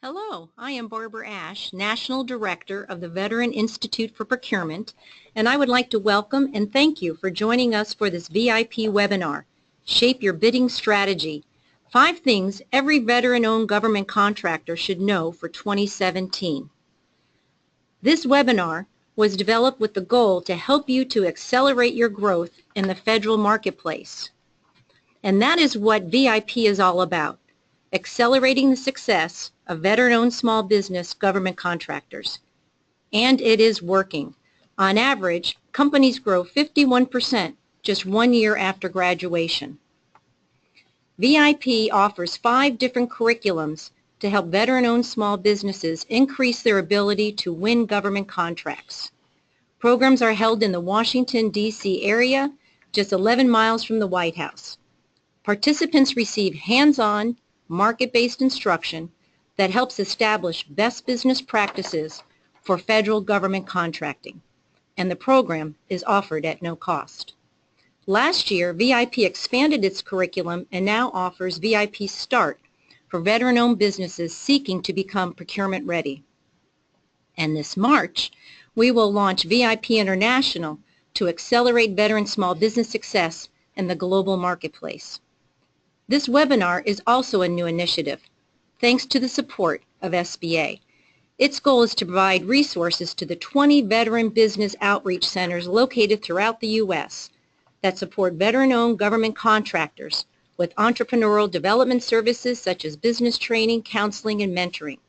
Hello, I am Barbara Ash, National Director of the Veteran Institute for Procurement, and I would like to welcome and thank you for joining us for this VIP webinar, Shape Your Bidding Strategy, 5 Things Every Veteran-Owned Government Contractor Should Know for 2017. This webinar was developed with the goal to help you to accelerate your growth in the federal marketplace. And that is what VIP is all about, accelerating the success of veteran-owned small business government contractors. And it is working. On average, companies grow 51% just 1 year after graduation. VIP offers 5 different curriculums to help veteran-owned small businesses increase their ability to win government contracts. Programs are held in the Washington, D.C. area, just 11 miles from the White House. Participants receive hands-on, market-based instruction that helps establish best business practices for federal government contracting, and the program is offered at no cost. Last year, VIP expanded its curriculum and now offers VIP Start for veteran-owned businesses seeking to become procurement ready. And this March, we will launch VIP International to accelerate veteran small business success in the global marketplace. This webinar is also a new initiative, thanks to the support of SBA. Its goal is to provide resources to the 20 veteran business outreach centers located throughout the U.S. that support veteran-owned government contractors with entrepreneurial development services such as business training, counseling, and mentoring.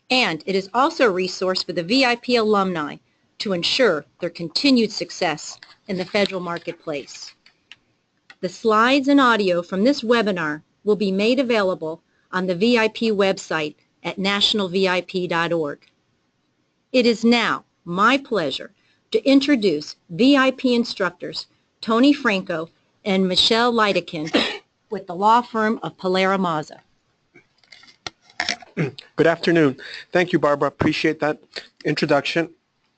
And it is also a resource for the VIP alumni to ensure their continued success in the federal marketplace. The slides and audio from this webinar will be made available on the VIP website at nationalvip.org. It is now my pleasure to introduce VIP instructors Tony Franco and Michelle Litteken with the law firm of PilieroMazza. Good afternoon. Thank you, Barbara. Appreciate that introduction.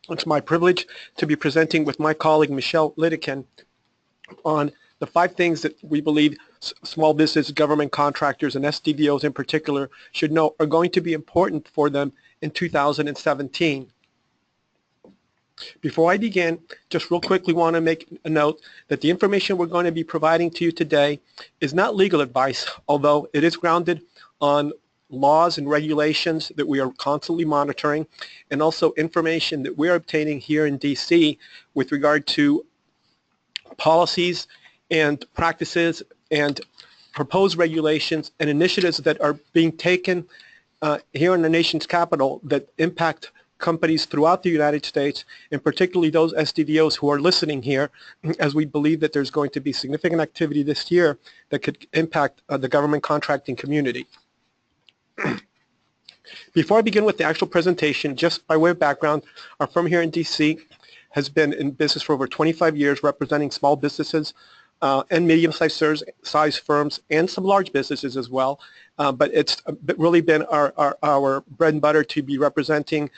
It's my privilege to be presenting with my colleague Michelle Litteken on the 5 things that we believe small business government contractors and SDVOs in particular should know are going to be important for them in 2017. Before I begin, just real quickly want to make a note that the information we're going to be providing to you today is not legal advice, although it is grounded on laws and regulations that we are constantly monitoring, and also information that we're obtaining here in DC with regard to policies and practices and proposed regulations and initiatives that are being taken here in the nation's capital that impact companies throughout the United States, and particularly those SDVOs who are listening here, as we believe that there's going to be significant activity this year that could impact the government contracting community. Before I begin with the actual presentation, just by way of background, our firm here in DC has been in business for over 25 years representing small businesses and medium-sized firms and some large businesses as well. But it's really been our bread and butter to be representing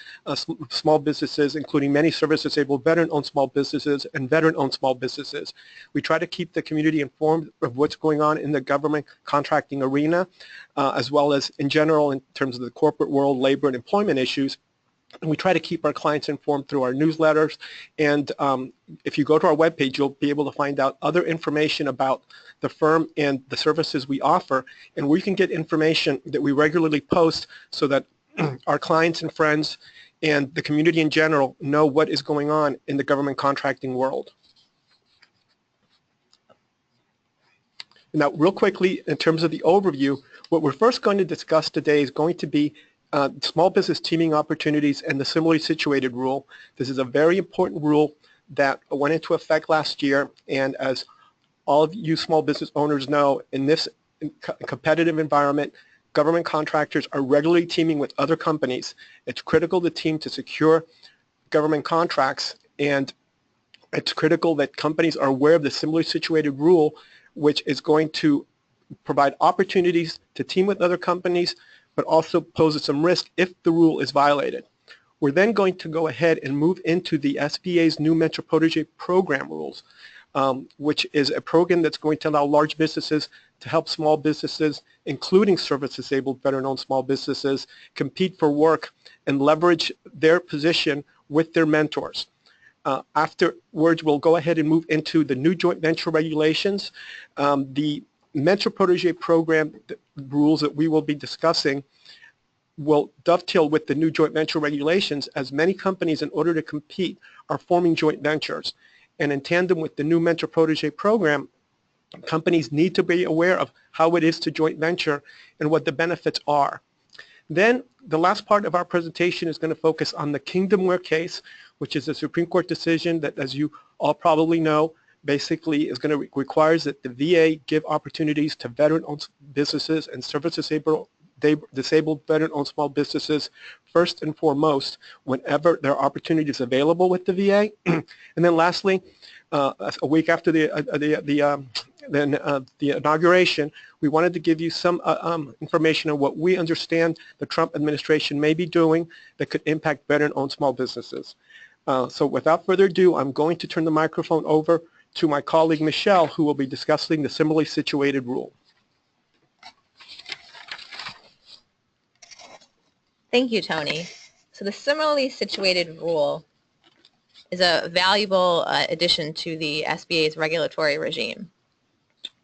small businesses, including many service-disabled veteran-owned small businesses and veteran-owned small businesses. We try to keep the community informed of what's going on in the government contracting arena, as well as in general in terms of the corporate world, labor, and employment issues. And we try to keep our clients informed through our newsletters, and if you go to our webpage, you'll be able to find out other information about the firm and the services we offer, and we can get information that we regularly post so that our clients and friends and the community in general know what is going on in the government contracting world. Now, real quickly, in terms of the overview, what we're first going to discuss today is going to be small business teaming opportunities and the similarly situated rule. This is a very important rule that went into effect last year, and as all of you small business owners know, in this competitive environment, government contractors are regularly teaming with other companies. It's critical to team to secure government contracts, and it's critical that companies are aware of the similarly situated rule, which is going to provide opportunities to team with other companies, but also poses some risk if the rule is violated. We're then going to go ahead and move into the SBA's new Mentor Protege program rules, which is a program that's going to allow large businesses to help small businesses, including service-disabled veteran-owned small businesses, compete for work and leverage their position with their mentors. Afterwards, we'll go ahead and move into the new joint venture regulations. The mentor-protege program rules that we will be discussing will dovetail with the new joint venture regulations, as many companies, in order to compete, are forming joint ventures. And in tandem with the new mentor-protege program, companies need to be aware of how it is to joint venture and what the benefits are. Then the last part of our presentation is going to focus on the Kingdomware case, which is a Supreme Court decision that, as you all probably know, basically is going to requires that the VA give opportunities to veteran-owned businesses and service-disabled veteran-owned small businesses first and foremost whenever there are opportunities available with the VA. And then lastly, a week after the inauguration, we wanted to give you some information on what we understand the Trump administration may be doing that could impact veteran-owned small businesses. So without further ado, I'm going to turn the microphone over to my colleague Michelle, who will be discussing the similarly situated rule. Thank you, Tony. So the similarly situated rule is a valuable addition to the SBA's regulatory regime.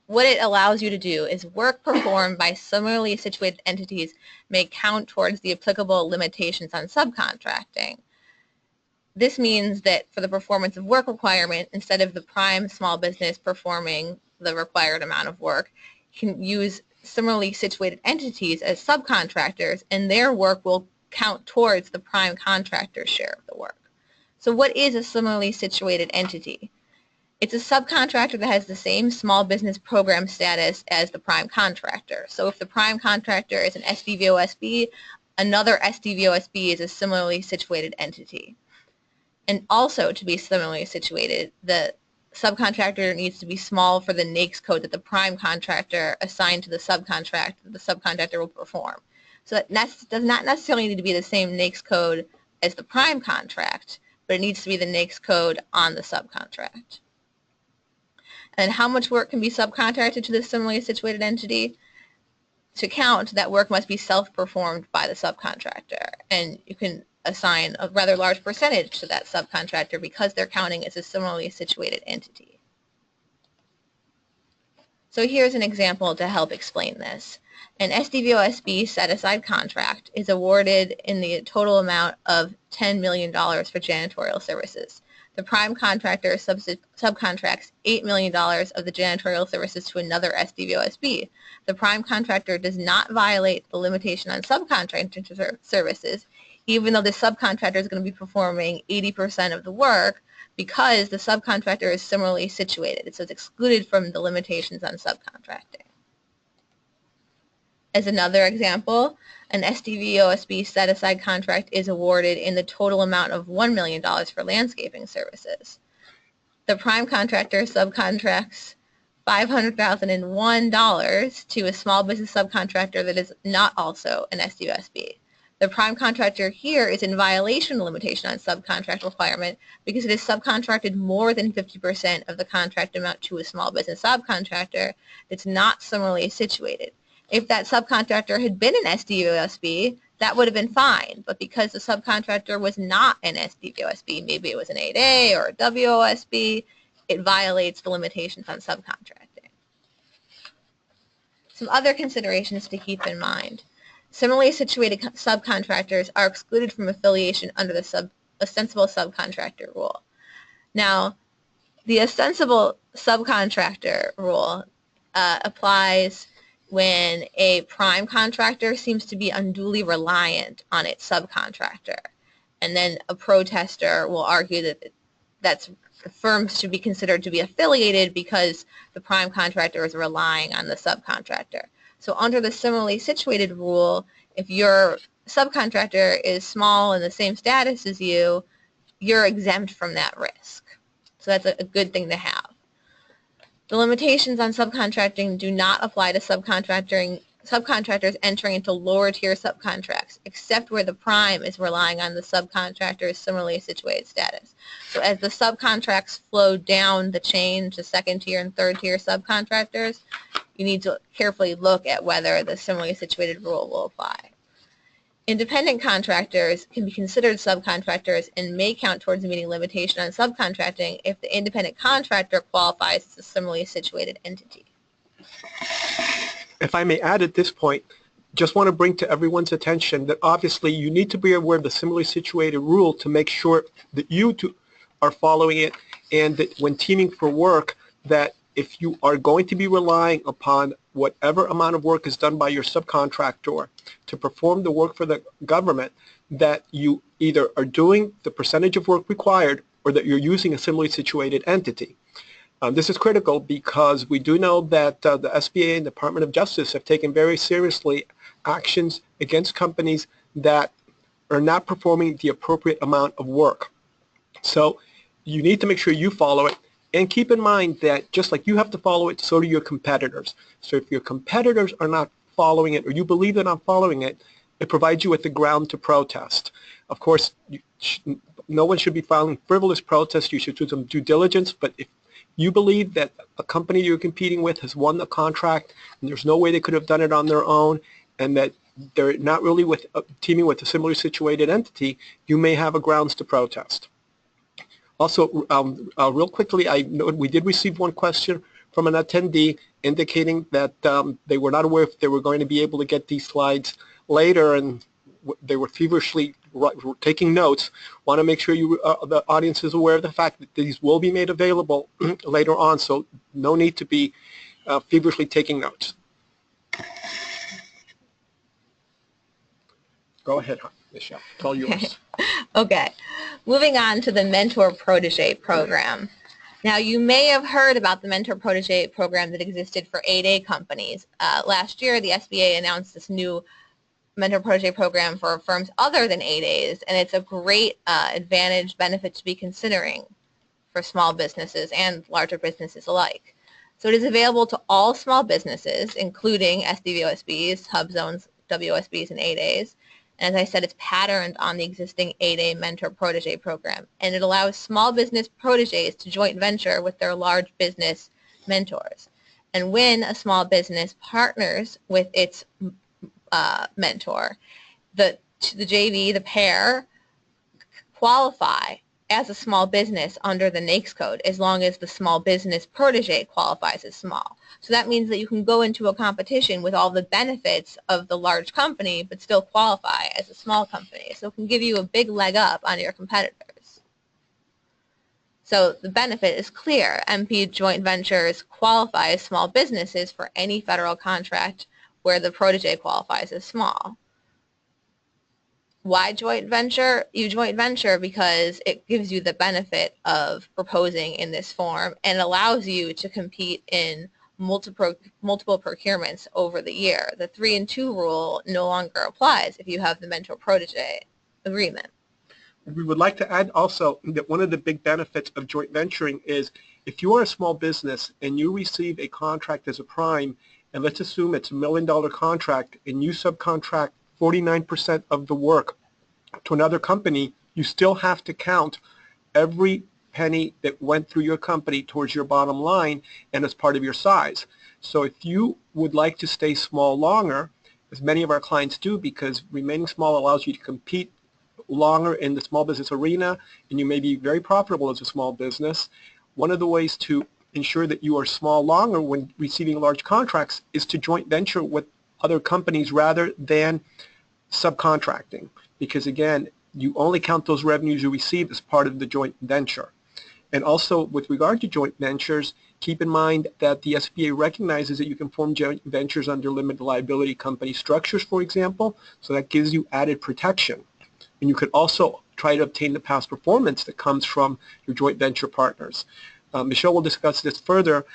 What it allows you to do is work performed by similarly situated entities may count towards the applicable limitations on subcontracting. This means that for the performance of work requirement, instead of the prime small business performing the required amount of work, you can use similarly situated entities as subcontractors, and their work will count towards the prime contractor's share of the work. So what is a similarly situated entity? It's a subcontractor that has the same small business program status as the prime contractor. So if the prime contractor is an SDVOSB, another SDVOSB is a similarly situated entity. And also, to be similarly situated, the subcontractor needs to be small for the NAICS code that the prime contractor assigned to the subcontractor will perform. So that does not necessarily need to be the same NAICS code as the prime contract, but it needs to be the NAICS code on the subcontract. And how much work can be subcontracted to this similarly situated entity? To count, that work must be self-performed by the subcontractor, and you can assign a rather large percentage to that subcontractor because they're counting as a similarly situated entity. So here's an example to help explain this. An SDVOSB set-aside contract is awarded in the total amount of $10 million for janitorial services. The prime contractor subcontracts $8 million of the janitorial services to another SDVOSB. The prime contractor does not violate the limitation on subcontracting services, even though the subcontractor is going to be performing 80% of the work, because the subcontractor is similarly situated. So it's excluded from the limitations on subcontracting. As another example, an SDVOSB set-aside contract is awarded in the total amount of $1 million for landscaping services. The prime contractor subcontracts $500,001 to a small business subcontractor that is not also an SDVOSB. The prime contractor here is in violation of the limitation on subcontract requirement because it has subcontracted more than 50% of the contract amount to a small business subcontractor that's not similarly situated. If that subcontractor had been an SDVOSB, that would have been fine, but because the subcontractor was not an SDVOSB, maybe it was an 8A or a WOSB, it violates the limitations on subcontracting. Some other considerations to keep in mind. Similarly situated subcontractors are excluded from affiliation under the ostensible subcontractor rule. Now, the ostensible subcontractor rule applies when a prime contractor seems to be unduly reliant on its subcontractor. And then a protester will argue that firms should be considered to be affiliated because the prime contractor is relying on the subcontractor. So under the similarly situated rule, if your subcontractor is small and the same status as you, you're exempt from that risk. So that's a good thing to have. The limitations on subcontracting do not apply to subcontracting subcontractors entering into lower tier subcontracts, except where the prime is relying on the subcontractor's similarly situated status. So as the subcontracts flow down the chain to second tier and third tier subcontractors, you need to carefully look at whether the similarly situated rule will apply. Independent contractors can be considered subcontractors and may count towards meeting limitation on subcontracting if the independent contractor qualifies as a similarly situated entity. If I may add at this point, just want to bring to everyone's attention that obviously you need to be aware of the similarly situated rule to make sure that you are following it, and that when teaming for work, that if you are going to be relying upon whatever amount of work is done by your subcontractor to perform the work for the government, that you either are doing the percentage of work required or that you're using a similarly situated entity. This is critical because we do know that the SBA and the Department of Justice have taken very seriously actions against companies that are not performing the appropriate amount of work. So you need to make sure you follow it, and keep in mind that just like you have to follow it, so do your competitors. So if your competitors are not following it, or you believe they're not following it, it provides you with the ground to protest. Of course, no one should be filing frivolous protests. You should do some due diligence, but if you believe that a company you're competing with has won the contract and there's no way they could have done it on their own, and that they're not really teaming with a similarly situated entity, you may have a grounds to protest. Also, real quickly, I know we did receive one question from an attendee indicating that they were not aware if they were going to be able to get these slides later, and they were feverishly taking notes. Want to make sure the audience is aware of the fact that these will be made available later on, so no need to be feverishly taking notes. Go ahead, Michelle. It's all yours. Okay. Moving on to the mentor-protege program. Now, you may have heard about the mentor-protege program that existed for 8A companies. Last year, the SBA announced this new mentor-protege program for firms other than 8As, and it's a great advantage benefit to be considering for small businesses and larger businesses alike. So it is available to all small businesses, including SDVOSBs, hub zones, WOSBs, and 8As. And as I said, it's patterned on the existing 8A mentor-protege program, and it allows small business proteges to joint venture with their large business mentors. And when a small business partners with its mentor, the JV, the pair, qualify as a small business under the NAICS code as long as the small business protege qualifies as small. So that means that you can go into a competition with all the benefits of the large company but still qualify as a small company. So it can give you a big leg up on your competitors. So the benefit is clear. MP joint ventures qualify as small businesses for any federal contract where the protege qualifies as small. Why joint venture? You joint venture because it gives you the benefit of proposing in this form and allows you to compete in multiple procurements over the year. The 3 and 2 rule no longer applies if you have the mentor-protege agreement. We would like to add also that one of the big benefits of joint venturing is if you are a small business and you receive a contract as a prime, and let's assume it's $1 million contract, and you subcontract 49% of the work to another company, you still have to count every penny that went through your company towards your bottom line and as part of your size. So if you would like to stay small longer, as many of our clients do, because remaining small allows you to compete longer in the small business arena, and you may be very profitable as a small business, one of the ways to ensure that you are small longer when receiving large contracts is to joint venture with other companies rather than subcontracting, because again, you only count those revenues you receive as part of the joint venture. And also, with regard to joint ventures, keep in mind that the SBA recognizes that you can form joint ventures under limited liability company structures, for example, so that gives you added protection. And you could also try to obtain the past performance that comes from your joint venture partners. Michelle will discuss this further,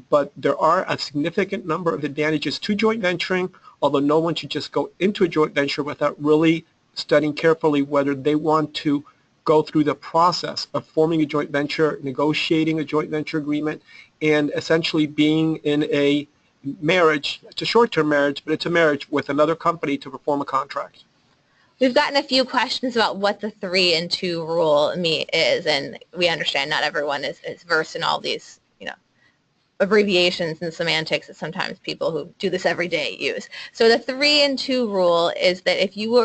but there are a significant number of advantages to joint venturing, although no one should just go into a joint venture without really studying carefully whether they want to go through the process of forming a joint venture, negotiating a joint venture agreement, and essentially being in a marriage. It's a short-term marriage, but it's a marriage with another company to perform a contract. We've gotten a few questions about what the 3 and 2 rule is, and we understand not everyone is versed in all these, abbreviations and semantics that sometimes people who do this every day use. So the 3 and 2 rule is that if you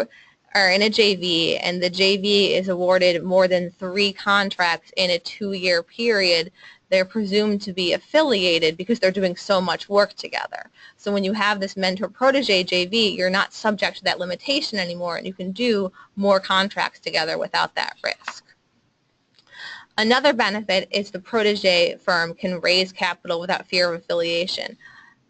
are in a JV and the JV is awarded more than 3 contracts in a 2-year period, they're presumed to be affiliated because they're doing so much work together. So when you have this mentor-protege JV, you're not subject to that limitation anymore, and you can do more contracts together without that risk. Another benefit is the protege firm can raise capital without fear of affiliation.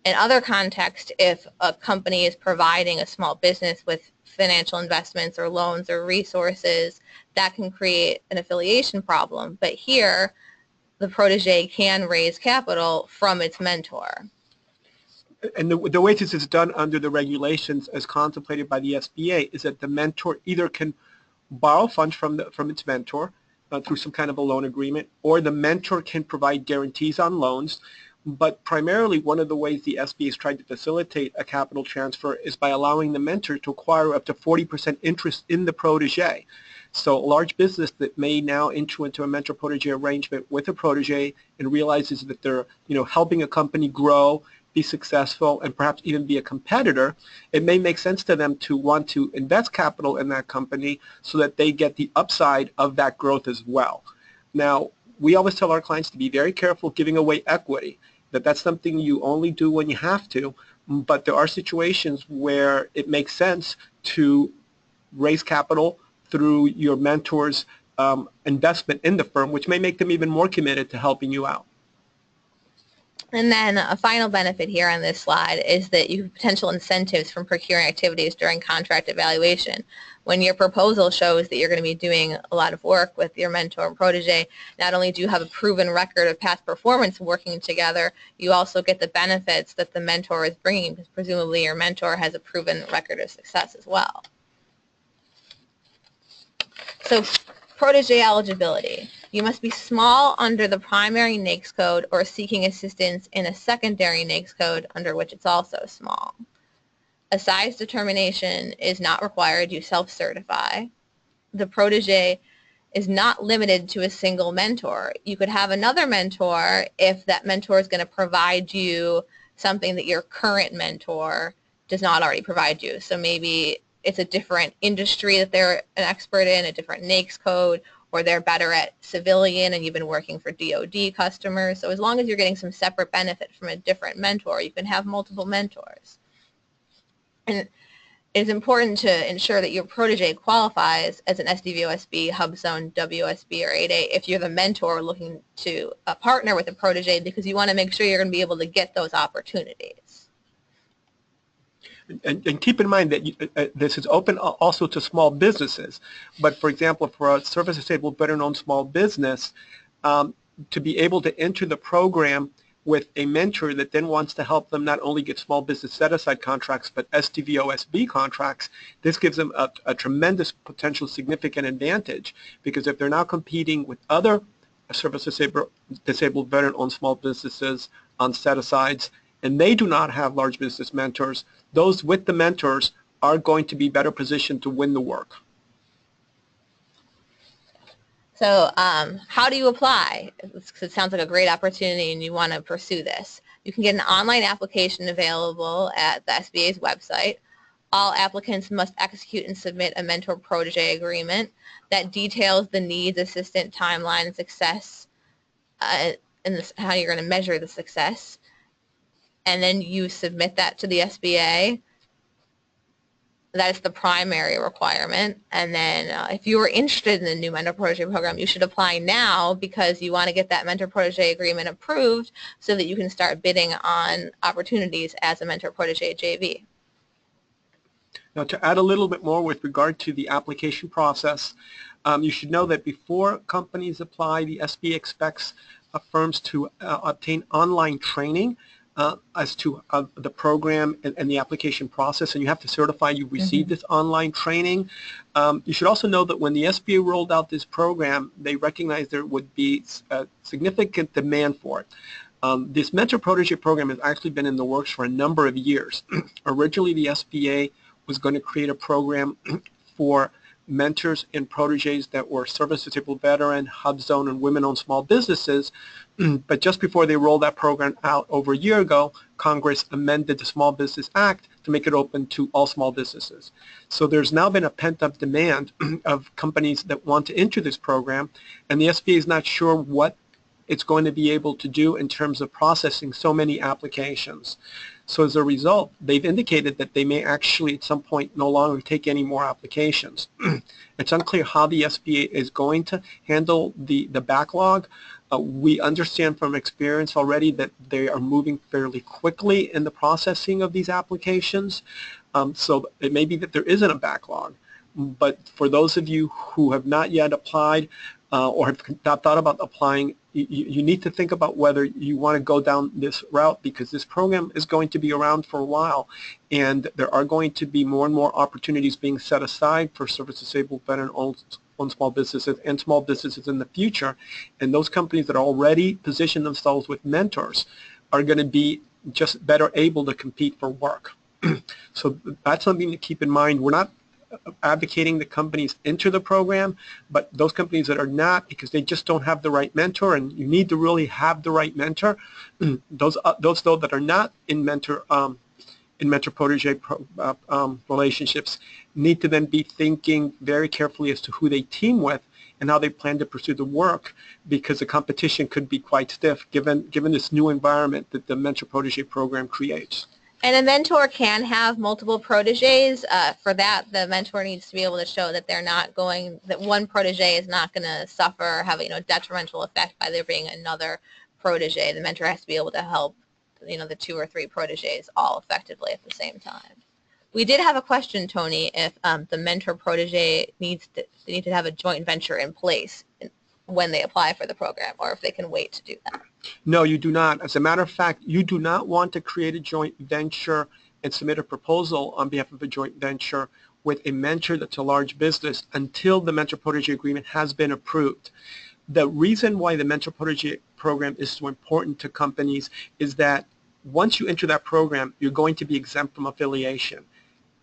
In other contexts, if a company is providing a small business with financial investments or loans or resources, that can create an affiliation problem. But here, the protege can raise capital from its mentor. And the way this is done under the regulations as contemplated by the SBA is that the mentor either can borrow funds from its mentor through some kind of a loan agreement, or the mentor can provide guarantees on loans. But primarily, one of the ways the SBA is trying to facilitate a capital transfer is by allowing the mentor to acquire up to 40% interest in the protege. So a large business that may now enter into a mentor-protege arrangement with a protege and realizes that they're helping a company grow, be successful, and perhaps even be a competitor, it may make sense to them to want to invest capital in that company so that they get the upside of that growth as well. Now, we always tell our clients to be very careful giving away equity, that's something you only do when you have to, but there are situations where it makes sense to raise capital through your mentor's investment in the firm, which may make them even more committed to helping you out. And then a final benefit here on this slide is that you have potential incentives from procuring activities during contract evaluation. When your proposal shows that you're going to be doing a lot of work with your mentor and protege, not only do you have a proven record of past performance working together, you also get the benefits that the mentor is bringing, because presumably your mentor has a proven record of success as well. So protege eligibility. You must be small under the primary NAICS code or seeking assistance in a secondary NAICS code under which it's also small. A size determination is not required. You self-certify. The protege is not limited to a single mentor. You could have another mentor if that mentor is going to provide you something that your current mentor does not already provide you. So maybe it's a different industry that they're an expert in, a different NAICS code, or they're better at civilian and you've been working for DOD customers. So as long as you're getting some separate benefit from a different mentor, you can have multiple mentors. And it's important to ensure that your protege qualifies as an SDVOSB, HubZone, WSB, or 8A if you're the mentor looking to partner with a protege, because you want to make sure you're going to be able to get those opportunities. And keep in mind that this is open also to small businesses. But for example, for a service-disabled veteran-owned small business, to be able to enter the program with a mentor that then wants to help them not only get small business set-aside contracts, but SDVOSB contracts, this gives them a tremendous potential significant advantage, because if they're now competing with other service-disabled veteran-owned small businesses on set-asides, and they do not have large business mentors, those with the mentors are going to be better positioned to win the work. So how do you apply? It sounds like a great opportunity and you want to pursue this. You can get an online application available at the SBA's website. All applicants must execute and submit a mentor-protege agreement that details the needs, assistant timeline, and success, and how you're going to measure the success. And then you submit that to the SBA. That is the primary requirement. And then if you are interested in the new Mentor Protege program, you should apply now, because you want to get that Mentor Protege agreement approved so that you can start bidding on opportunities as a Mentor Protege JV. Now, to add a little bit more with regard to the application process, you should know that before companies apply, the SBA expects firms to obtain online training as to the program and the application process, and you have to certify you've received this online training. You should also know that when the SBA rolled out this program, they recognized there would be a significant demand for it. This mentor protege program has actually been in the works for a number of years. Originally, the SBA was going to create a program for mentors and proteges that were service-disabled veteran, HUBZone, and women-owned small businesses. But just before they rolled that program out over a year ago, Congress amended the Small Business Act to make it open to all small businesses. So there's now been a pent-up demand of companies that want to enter this program, and the SBA is not sure what it's going to be able to do in terms of processing so many applications. So as a result, they've indicated that they may actually at some point no longer take any more applications. It's unclear how the SBA is going to handle the backlog. We understand from experience already that they are moving fairly quickly in the processing of these applications. So it may be that there isn't a backlog. But for those of you who have not yet applied or have not thought about applying, you need to think about whether you want to go down this route, because this program is going to be around for a while, and there are going to be more and more opportunities being set aside for service-disabled veteran-owned small businesses and small businesses in the future. And those companies that already position themselves with mentors are going to be just better able to compete for work. So that's something to keep in mind. We're not advocating that companies enter the program, but those companies that are not, because they just don't have the right mentor, and you need to really have the right mentor, those though that are not in mentor protege relationships need to then be thinking very carefully as to who they team with and how they plan to pursue the work, because the competition could be quite stiff given this new environment that the mentor protege program creates. And a mentor can have multiple proteges. For that, the mentor needs to be able to show that that one protege is not going to suffer or have a detrimental effect by there being another protege. The mentor has to be able to help the 2 or 3 proteges all effectively at the same time. We did have a question, Tony, if the mentor protege they need to have a joint venture in place when they apply for the program, or if they can wait to do that. No, you do not. As a matter of fact, you do not want to create a joint venture and submit a proposal on behalf of a joint venture with a mentor that's a large business until the mentor protege agreement has been approved. The reason why the mentor protege program is so important to companies is that once you enter that program, you're going to be exempt from affiliation.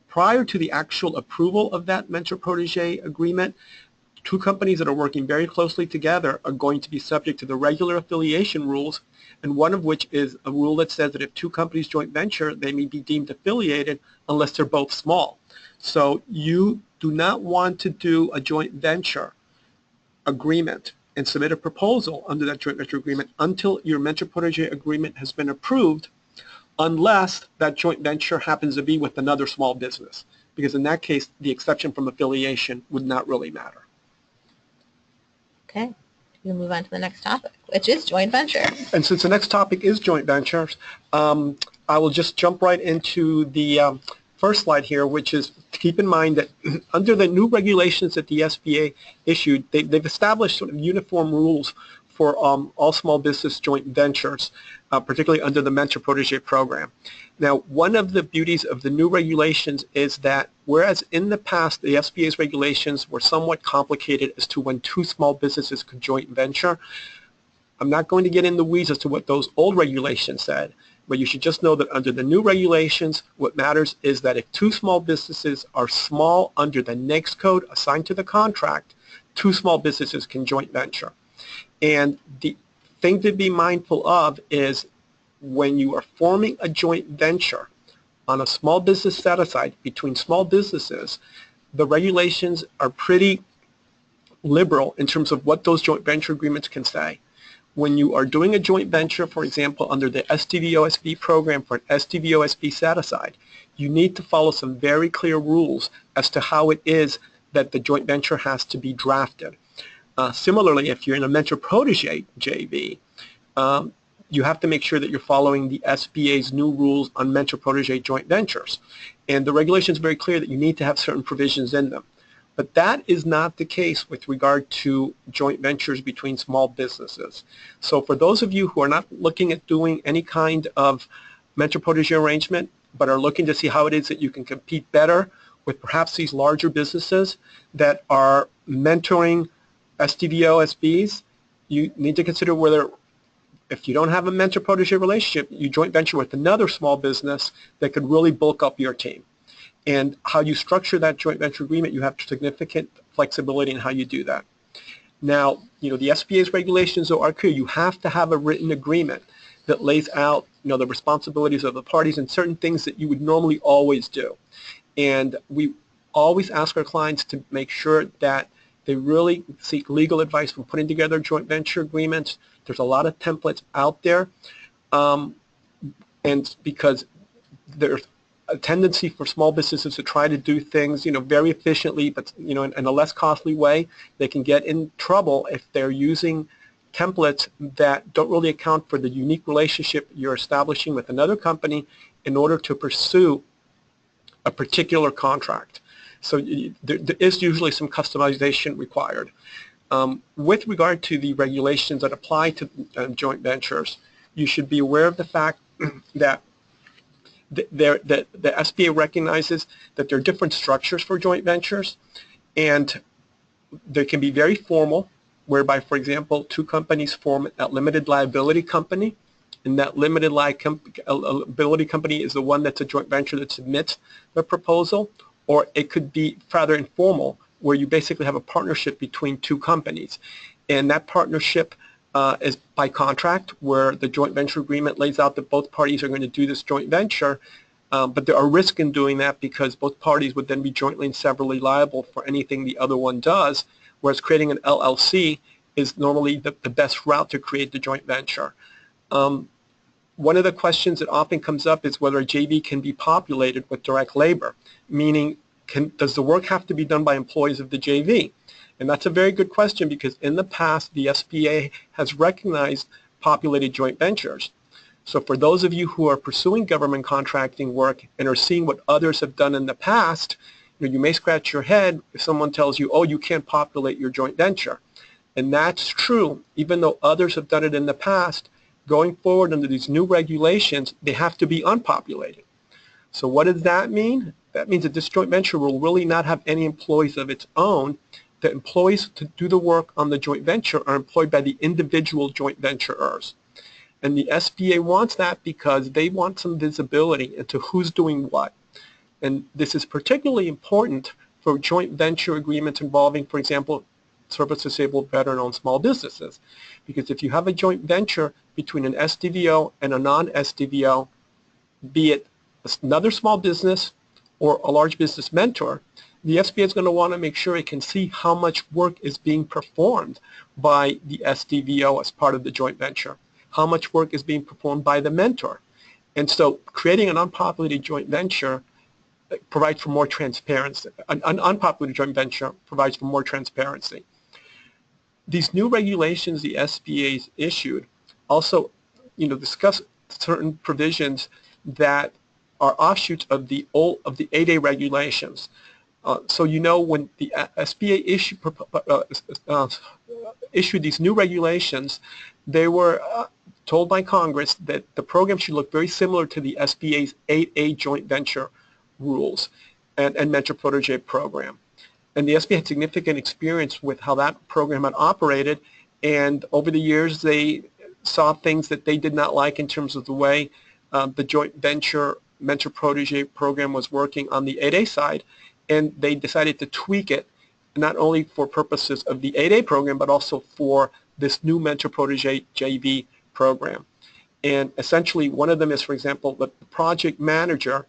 Prior to the actual approval of that mentor protege agreement, 2 companies that are working very closely together are going to be subject to the regular affiliation rules, and one of which is a rule that says that if 2 companies joint venture, they may be deemed affiliated unless they're both small. So you do not want to do a joint venture agreement and submit a proposal under that joint venture agreement until your mentor protege agreement has been approved, unless that joint venture happens to be with another small business, because in that case, the exception from affiliation would not really matter. Okay, we can move on to the next topic, which is joint venture. And since the next topic is joint ventures, I will just jump right into the first slide here, which is to keep in mind that under the new regulations that the SBA issued, they've established sort of uniform rules for all small business joint ventures, particularly under the mentor protege program. Now, one of the beauties of the new regulations is that whereas in the past the SBA's regulations were somewhat complicated as to when 2 small businesses could joint venture, I'm not going to get in the weeds as to what those old regulations said, but you should just know that under the new regulations, what matters is that if 2 small businesses are small under the NAICS code assigned to the contract, 2 small businesses can joint venture. And the thing to be mindful of is when you are forming a joint venture on a small business set-aside between small businesses, the regulations are pretty liberal in terms of what those joint venture agreements can say. When you are doing a joint venture, for example, under the SDVOSB program for an SDVOSB set-aside, you need to follow some very clear rules as to how it is that the joint venture has to be drafted. Similarly, if you're in a mentor protege JV, you have to make sure that you're following the SBA's new rules on mentor protege joint ventures. And the regulation is very clear that you need to have certain provisions in them. But that is not the case with regard to joint ventures between small businesses. So for those of you who are not looking at doing any kind of mentor protege arrangement, but are looking to see how it is that you can compete better with perhaps these larger businesses that are mentoring SDVOSBs, you need to consider whether If you don't have a mentor-protege relationship, you joint venture with another small business that could really bulk up your team. And how you structure that joint venture agreement, you have significant flexibility in how you do that. Now, the SBA's regulations are clear. You have to have a written agreement that lays out, the responsibilities of the parties and certain things that you would normally always do. And we always ask our clients to make sure that they really seek legal advice when putting together joint venture agreements. There's a lot of templates out there, and because there's a tendency for small businesses to try to do things, very efficiently, but in a less costly way. They can get in trouble if they're using templates that don't really account for the unique relationship you're establishing with another company in order to pursue a particular contract. So there is usually some customization required. With regard to the regulations that apply to joint ventures, you should be aware of the fact that the SBA recognizes that there are different structures for joint ventures, and they can be very formal, whereby, for example, two companies form a limited liability company, and that limited liability company is the one that's a joint venture that submits the proposal. Or it could be rather informal, where you basically have a partnership between two companies. And that partnership is by contract, where the joint venture agreement lays out that both parties are going to do this joint venture. But there are risks in doing that because both parties would then be jointly and severally liable for anything the other one does, whereas creating an LLC is normally the best route to create the joint venture. One of the questions that often comes up is whether a JV can be populated with direct labor, meaning does the work have to be done by employees of the JV? And that's a very good question, because in the past the SBA has recognized populated joint ventures. So for those of you who are pursuing government contracting work and are seeing what others have done in the past, you may scratch your head if someone tells you, oh, you can't populate your joint venture. And that's true. Even though others have done it in the past, going forward under these new regulations, they have to be unpopulated. So what does that mean? That means that this joint venture will really not have any employees of its own. The employees to do the work on the joint venture are employed by the individual joint venturers. And the SBA wants that because they want some visibility into who's doing what. And this is particularly important for joint venture agreements involving, for example, service-disabled, veteran-owned small businesses. Because if you have a joint venture between an SDVO and a non-SDVO, be it another small business or a large business mentor, the SBA is going to want to make sure it can see how much work is being performed by the SDVO as part of the joint venture, how much work is being performed by the mentor. And so creating an unpopulated joint venture provides for more transparency. An unpopulated joint venture provides for more transparency. These new regulations the SBA's issued also, discuss certain provisions that are offshoots of the 8A regulations. So when the SBA issued these new regulations, they were told by Congress that the program should look very similar to the SBA's 8A joint venture rules and mentor-protege program. And the SBA had significant experience with how that program had operated, and over the years they saw things that they did not like in terms of the way the joint venture mentor-protege program was working on the 8A side, and they decided to tweak it not only for purposes of the 8A program but also for this new mentor-protege JV program. And essentially one of them is, for example, that the project manager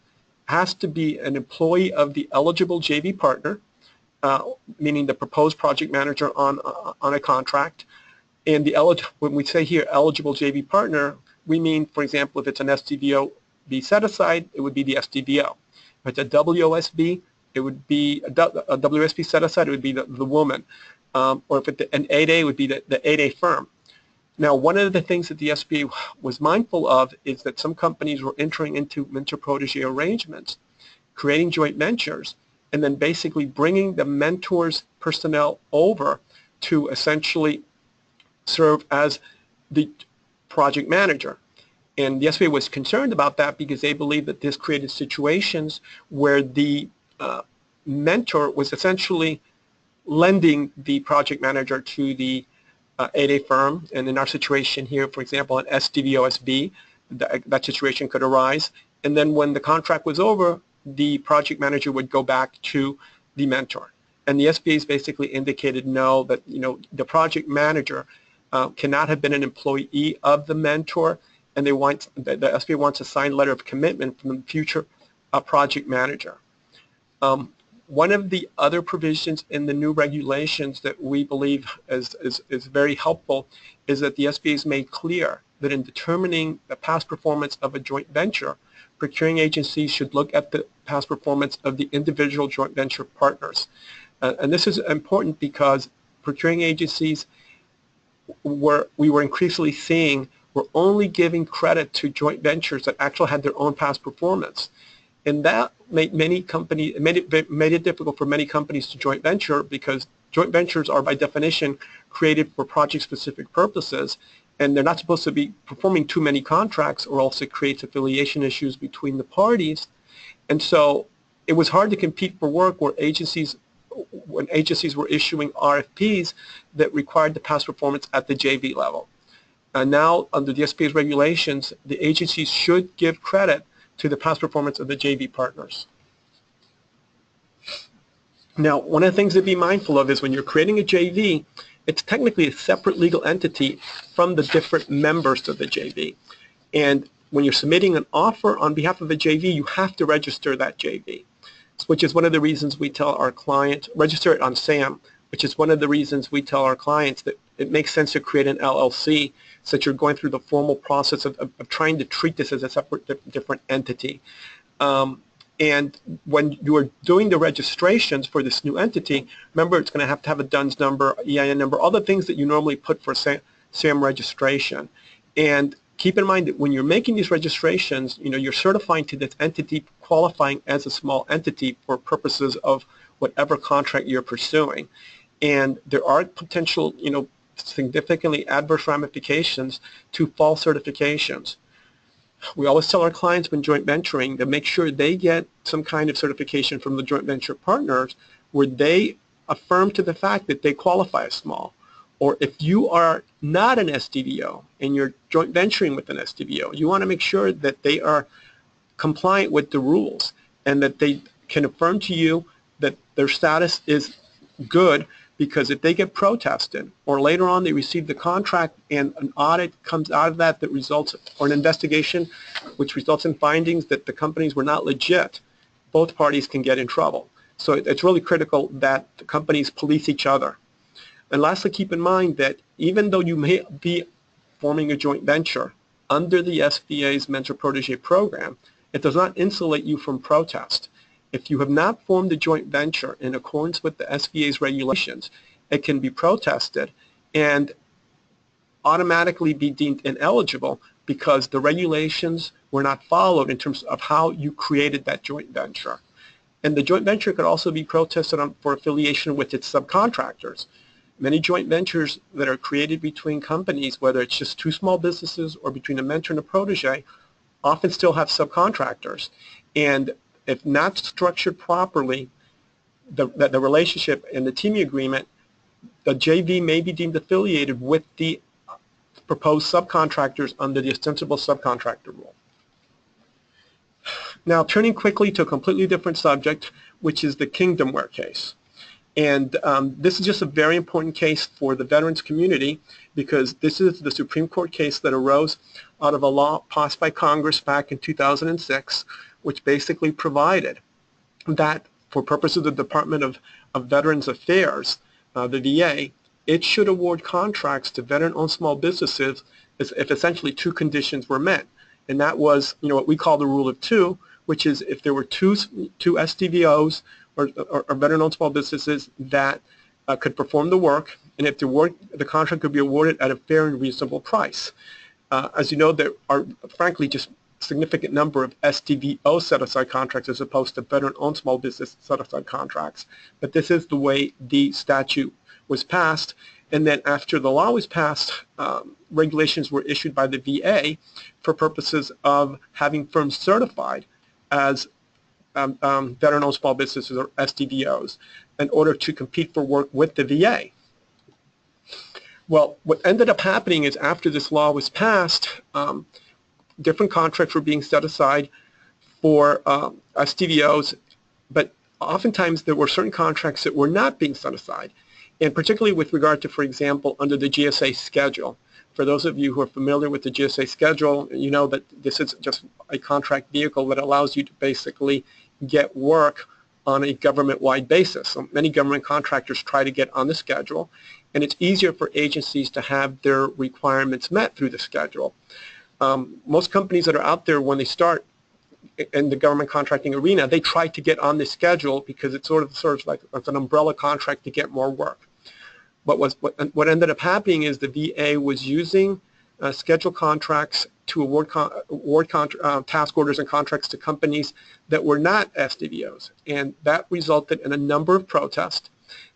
has to be an employee of the eligible JV partner, meaning the proposed project manager on a contract. And when we say here eligible JV partner, we mean, for example, if it's an SDVO be set aside, it would be the SDVO. If it's a WOSB, it would be a WSB set aside, it would be the woman. Or if it's an 8A, it would be the 8A firm. Now, one of the things that the SBA was mindful of is that some companies were entering into mentor-protege arrangements, creating joint ventures, and then basically bringing the mentor's personnel over to essentially serve as the project manager. And the SBA was concerned about that because they believed that this created situations where the mentor was essentially lending the project manager to the at a firm, and in our situation here, for example, an SDVOSB, that situation could arise. And then when the contract was over, the project manager would go back to the mentor. And the SBA's basically indicated no, that the project manager cannot have been an employee of the mentor, and the SBA wants a signed letter of commitment from the future project manager. One of the other provisions in the new regulations that we believe is very helpful is that the SBA has made clear that in determining the past performance of a joint venture, procuring agencies should look at the past performance of the individual joint venture partners. And this is important because procuring agencies we were increasingly seeing were only giving credit to joint ventures that actually had their own past performance. And that made it difficult for many companies to joint venture, because joint ventures are by definition created for project-specific purposes, and they're not supposed to be performing too many contracts, or else it creates affiliation issues between the parties. And so it was hard to compete for work when agencies were issuing RFPs that required the past performance at the JV level. And now, under the SBA's regulations, the agencies should give credit to the past performance of the JV partners. Now, one of the things to be mindful of is when you're creating a JV, it's technically a separate legal entity from the different members of the JV. And when you're submitting an offer on behalf of a JV, you have to register that JV, which is one of the reasons we tell our client, register it on SAM, which is one of the reasons we tell our clients that it makes sense to create an LLC, so that you're going through the formal process of trying to treat this as a separate, different entity. And when you are doing the registrations for this new entity, remember it's going to have a DUNS number, EIN number, all the things that you normally put for SAM registration. And keep in mind that when you're making these registrations, you're certifying to this entity qualifying as a small entity for purposes of whatever contract you're pursuing. And there are potential, significantly adverse ramifications to false certifications. We always tell our clients when joint venturing to make sure they get some kind of certification from the joint venture partners where they affirm to the fact that they qualify as small. Or if you are not an SDVO and you're joint venturing with an SDVO, you want to make sure that they are compliant with the rules and that they can affirm to you that their status is good, because if they get protested or later on they receive the contract and an audit comes out of that results, or an investigation which results in findings that the companies were not legit, both parties can get in trouble. So it's really critical that the companies police each other. And lastly, keep in mind that even though you may be forming a joint venture under the SBA's mentor-protege program, it does not insulate you from protest. If you have not formed a joint venture in accordance with the SBA's regulations, it can be protested and automatically be deemed ineligible because the regulations were not followed in terms of how you created that joint venture. And the joint venture could also be protested for affiliation with its subcontractors. Many joint ventures that are created between companies, whether it's just two small businesses or between a mentor and a protege, often still have subcontractors. And if not structured properly, the relationship and the teaming agreement, the JV may be deemed affiliated with the proposed subcontractors under the ostensible subcontractor rule. Now, turning quickly to a completely different subject, which is the Kingdomware case. And this is just a very important case for the veterans community, because this is the Supreme Court case that arose out of a law passed by Congress back in 2006, which basically provided that for purposes of the Department of Veterans Affairs, the VA, it should award contracts to veteran-owned small businesses if essentially two conditions were met. And that was, what we call the rule of two, which is if there were two SDVOs or veteran-owned small businesses that could perform the work, and if the contract could be awarded at a fair and reasonable price. As you know, there are frankly just significant number of SDVO set-aside contracts as opposed to veteran-owned small business set-aside contracts. But this is the way the statute was passed. And then after the law was passed, regulations were issued by the VA for purposes of having firms certified as veteran-owned small businesses or SDVOs in order to compete for work with the VA. Well, what ended up happening is after this law was passed, different contracts were being set aside for STVOs, but oftentimes there were certain contracts that were not being set aside, and particularly with regard to, for example, under the GSA schedule. For those of you who are familiar with the GSA schedule, you know that this is just a contract vehicle that allows you to basically get work on a government-wide basis. So many government contractors try to get on the schedule, and it's easier for agencies to have their requirements met through the schedule. Most companies that are out there, when they start in the government contracting arena, they try to get on the schedule because it sort of serves like it's an umbrella contract to get more work. But what ended up happening is the VA was using schedule contracts to award task orders and contracts to companies that were not SDVOs, and that resulted in a number of protests,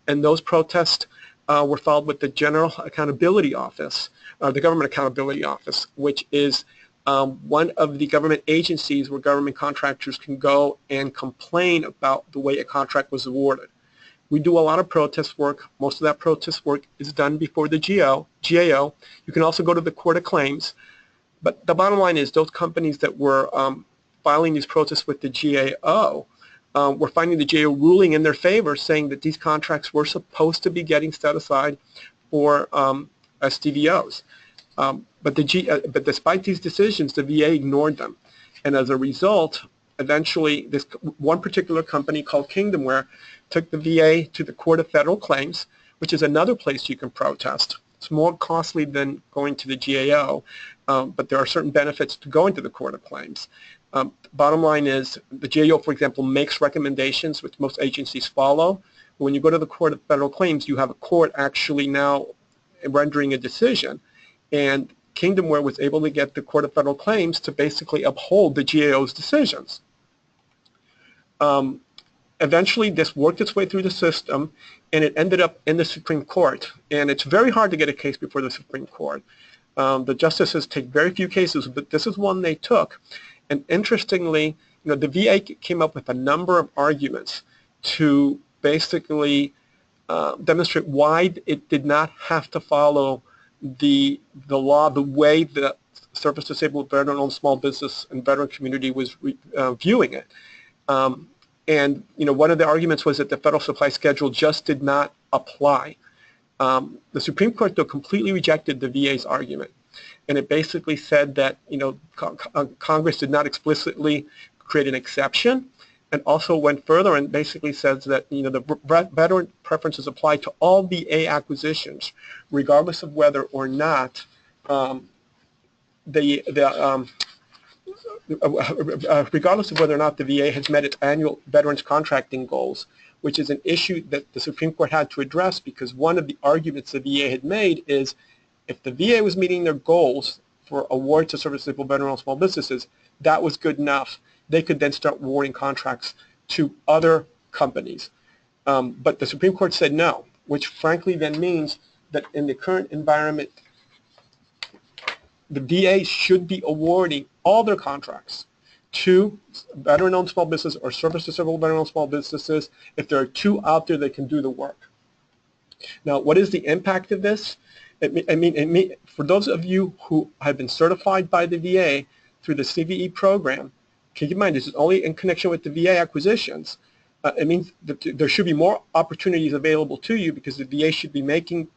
and those protests were filed with the General Accountability Office, the Government Accountability Office, which is one of the government agencies where government contractors can go and complain about the way a contract was awarded. We do a lot of protest work. Most of that protest work is done before the GAO. You can also go to the Court of Claims. But the bottom line is those companies that were filing these protests with the GAO were finding the GAO ruling in their favor, saying that these contracts were supposed to be getting set aside for STVOs. But despite these decisions, the VA ignored them. And as a result, eventually, this one particular company called Kingdomware took the VA to the Court of Federal Claims, which is another place you can protest. It's more costly than going to the GAO, but there are certain benefits to going to the Court of Claims. Bottom line is the GAO, for example, makes recommendations which most agencies follow. When you go to the Court of Federal Claims, you have a court actually now rendering a decision. And Kingdomware was able to get the Court of Federal Claims to basically uphold the GAO's decisions. Eventually, this worked its way through the system, and it ended up in the Supreme Court. And it's very hard to get a case before the Supreme Court. The justices take very few cases, but this is one they took. And interestingly, the VA came up with a number of arguments to basically demonstrate why it did not have to follow the law the way the service-disabled, veteran-owned small business and veteran community was viewing it. And one of the arguments was that the federal supply schedule just did not apply. The Supreme Court, though, completely rejected the VA's argument, and it basically said that Congress did not explicitly create an exception, and also went further and basically says that the veteran preferences apply to all VA acquisitions, regardless of whether or not regardless of whether or not the VA has met its annual veterans contracting goals, which is an issue that the Supreme Court had to address, because one of the arguments the VA had made is if the VA was meeting their goals for award to service-disabled veteran-owned small businesses, that was good enough. They could then start awarding contracts to other companies. But the Supreme Court said no, which frankly then means that in the current environment, the VA should be awarding all their contracts to veteran-owned small businesses or service-disabled veteran-owned small businesses if there are two out there that can do the work. Now, what is the impact of this? For those of you who have been certified by the VA through the CVE program, keep in mind this is only in connection with the VA acquisitions. It means that there should be more opportunities available to you because the VA should be making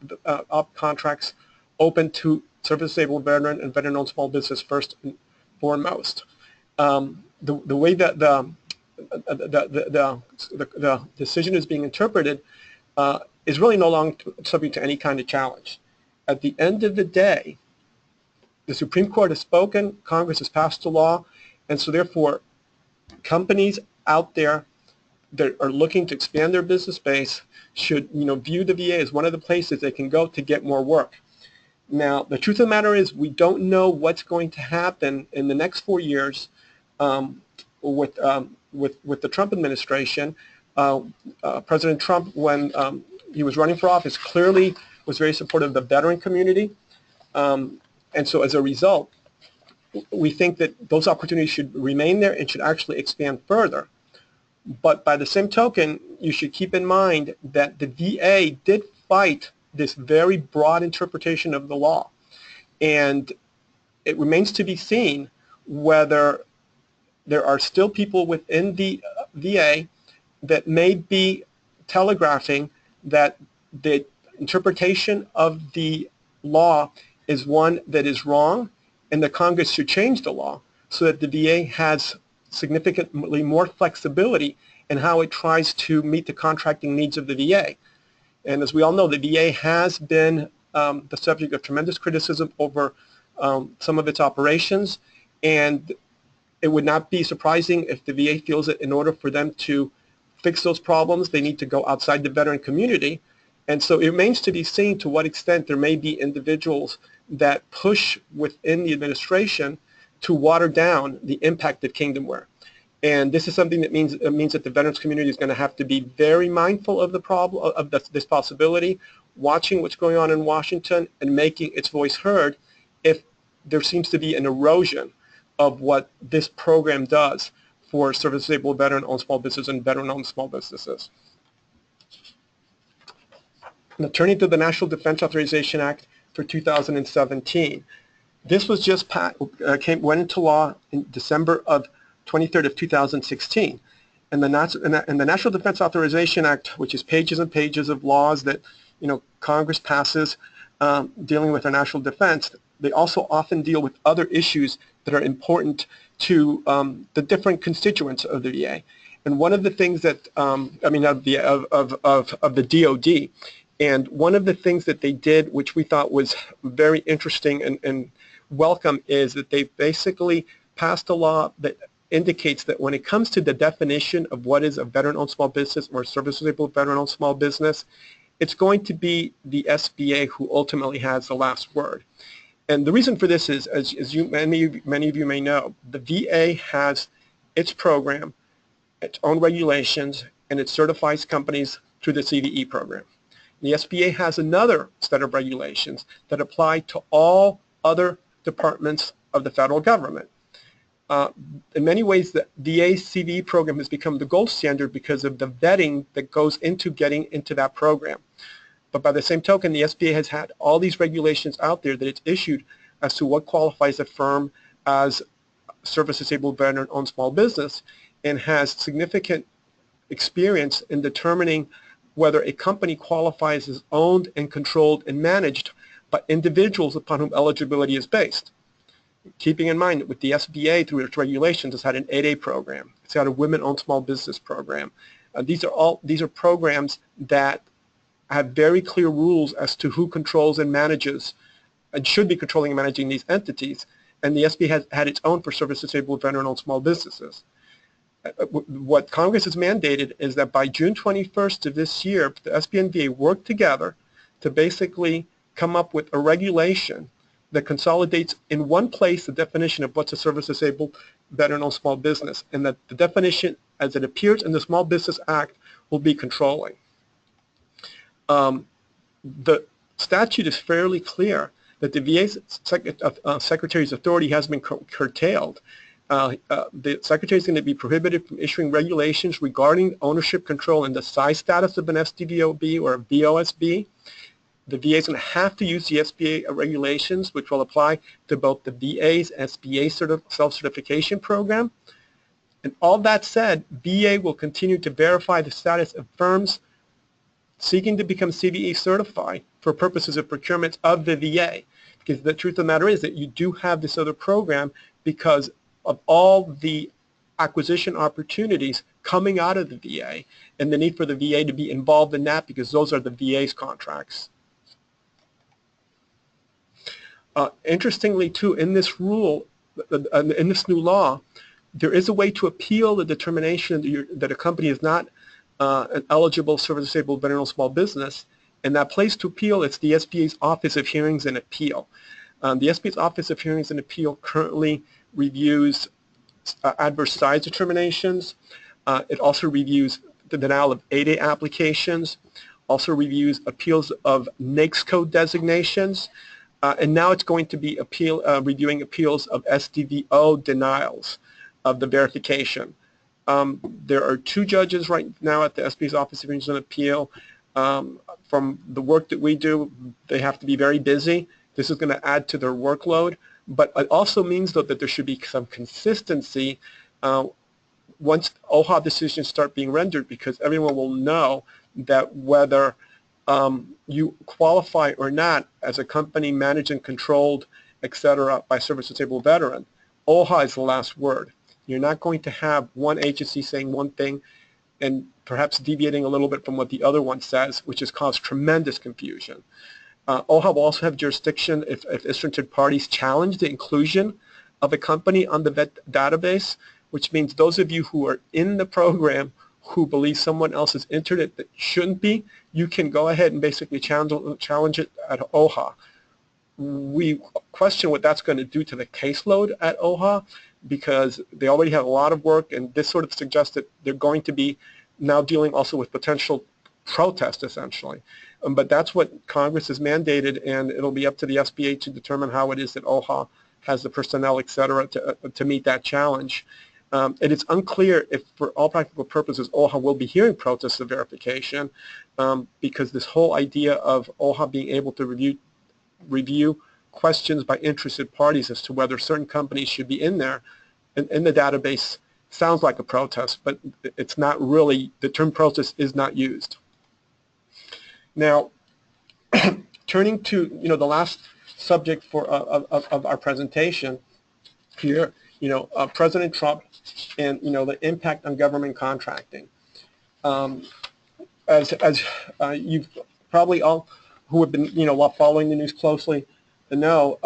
contracts open to service-disabled veteran and veteran-owned small business first and foremost. The way that the decision is being interpreted is really no longer subject to any kind of challenge. At the end of the day, the Supreme Court has spoken, Congress has passed a law, and so therefore companies out there that are looking to expand their business base should view the VA as one of the places they can go to get more work. Now, the truth of the matter is we don't know what's going to happen in the next 4 years with the Trump administration. President Trump, when he was running for office, clearly was very supportive of the veteran community. And so as a result, we think that those opportunities should remain there and should actually expand further. But by the same token, you should keep in mind that the VA did fight this very broad interpretation of the law. And it remains to be seen whether there are still people within the VA that may be telegraphing that the interpretation of the law is one that is wrong and that Congress should change the law so that the VA has significantly more flexibility in how it tries to meet the contracting needs of the VA. And as we all know, the VA has been the subject of tremendous criticism over some of its operations, and it would not be surprising if the VA feels that in order for them to fix those problems, they need to go outside the veteran community. And so it remains to be seen to what extent there may be individuals that push within the administration to water down the impact of Kingdomware. And this is something that means that the veterans community is going to have to be very mindful of the problem, of this possibility, watching what's going on in Washington and making its voice heard if there seems to be an erosion of what this program does for service-disabled veteran-owned small businesses and veteran-owned small businesses. Now, turning to the National Defense Authorization Act for 2017. This was just went into law in December of 23rd of 2016. And the National Defense Authorization Act, which is pages and pages of laws that Congress passes dealing with our national defense, they also often deal with other issues that are important to the different constituents of the VA. And one of the things that of the DoD, and one of the things that they did, which we thought was very interesting and welcome, is that they basically passed a law that indicates that when it comes to the definition of what is a veteran-owned small business or a service-disabled veteran-owned small business, it's going to be the SBA who ultimately has the last word. And the reason for this is, as many of you may know, the VA has its program, its own regulations, and it certifies companies through the CVE program. The SBA has another set of regulations that apply to all other departments of the federal government. In many ways, the VA CVE program has become the gold standard because of the vetting that goes into getting into that program. But by the same token, the SBA has had all these regulations out there that it's issued as to what qualifies a firm as service-disabled veteran-owned small business, and has significant experience in determining whether a company qualifies as owned and controlled and managed by individuals upon whom eligibility is based. Keeping in mind that with the SBA, through its regulations, it's had an 8A program. It's had a women-owned small business program. These are programs that have very clear rules as to who controls and manages and should be controlling and managing these entities. And the SBA has had its own for service-disabled veteran-owned small businesses. What Congress has mandated is that by June 21st of this year, the SBA and VA work together to basically come up with a regulation that consolidates in one place the definition of what's a service-disabled veteran-owned small business, and that the definition as it appears in the Small Business Act will be controlling. The statute is fairly clear that the VA Secretary's authority has been curtailed. The Secretary is going to be prohibited from issuing regulations regarding ownership control and the size status of an SDVOB or a VOSB. The VA is going to have to use the SBA regulations, which will apply to both the VA's SBA self-certification program. And all that said, VA will continue to verify the status of firms seeking to become CVE certified for purposes of procurement of the VA. Because the truth of the matter is that you do have this other program because of all the acquisition opportunities coming out of the VA and the need for the VA to be involved in that, because those are the VA's contracts. Interestingly, too, in this rule, in this new law, there is a way to appeal the determination that a company is not an eligible service-disabled veteran-owned small business, and that place to appeal is the SBA's Office of Hearings and Appeal. The SBA's Office of Hearings and Appeal currently reviews adverse size determinations. It also reviews the denial of 8A applications, also reviews appeals of NAICS code designations, and now it's going to be reviewing appeals of SDVO denials of the verification. There are 2 judges right now at the SBA's Office of Hearings and Appeal. From the work that we do, they have to be very busy. This is going to add to their workload, but it also means, though, that there should be some consistency once OHA decisions start being rendered, because everyone will know that whether you qualify or not as a company managed and controlled, et cetera, by service-disabled veteran, OHA is the last word. You're not going to have one agency saying one thing and perhaps deviating a little bit from what the other one says, which has caused tremendous confusion. OHA will also have jurisdiction if interested parties challenge the inclusion of a company on the vet database, which means those of you who are in the program who believe someone else is entered it that shouldn't be, you can go ahead and basically challenge it at OHA. We question what that's going to do to the caseload at OHA, because they already have a lot of work, and this sort of suggests that they're going to be now dealing also with potential protest, essentially. But that's what Congress has mandated, and it'll be up to the SBA to determine how it is that OHA has the personnel, et cetera, to meet that challenge. It is unclear if, for all practical purposes, OHA will be hearing protests of verification, because this whole idea of OHA being able to review questions by interested parties as to whether certain companies should be in there in the database sounds like a protest, but it's not really. The term protest is not used. Now, turning to the last subject of our presentation here, President Trump and the impact on government contracting. As you've probably all who have been following the news closely know,